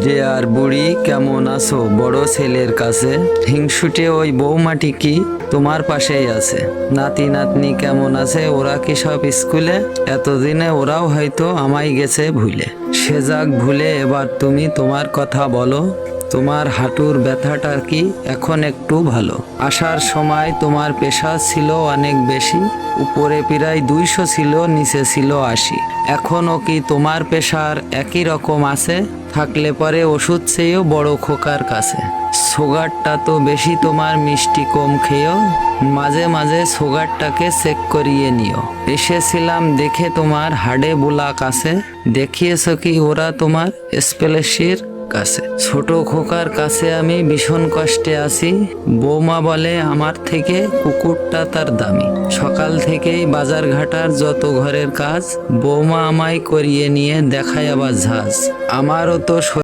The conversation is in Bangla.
যে আর বুড়ি কেমন আছো বড় ছেলের কাছে? হিংসুটে ওই বৌমাটি কি তোমার পাশেই আছে? নাতি নাতনি কেমন আছে? ওরা কি সব স্কুলে? এতদিনে ওরাও হয়তো আমায় গেছে ভুলে। সে যাক ভুলে, এবার তুমি তোমার কথা বলো। তোমার হাঁটুর ব্যথাটা কি এখন একটু ভালো? আসার সময় তোমার প্রেশার ছিল অনেক বেশি, উপরে প্রায় 200 ছিল, নিচে ছিল 80। এখনও কি তোমার প্রেশার একই রকম আছে? থাকলে পরে ওষুধ চেয়েও বড় খোকার কাছে। সুগারটা তো বেশি তোমার, মিষ্টি কম খেয়েও। মাঝে মাঝে সুগারটাকে চেক করিয়ে নিও। এসেছিলাম দেখে তোমার হাড়ে বুলাক আছে, দেখিয়েছ কি ওরা তোমার স্পেলেশির কাছে? ছোট খোকার কাছে আমি ভীষণ কষ্টে আছি। বৌমা বলে আমার থেকে কুকুরটা তার দামি। সকাল থেকেই বাজার ঘাটার যত ঘরের কাজ বৌমা আমায় করিয়ে নিয়ে দেখায় আবার ঝাঁজ। আমারও তো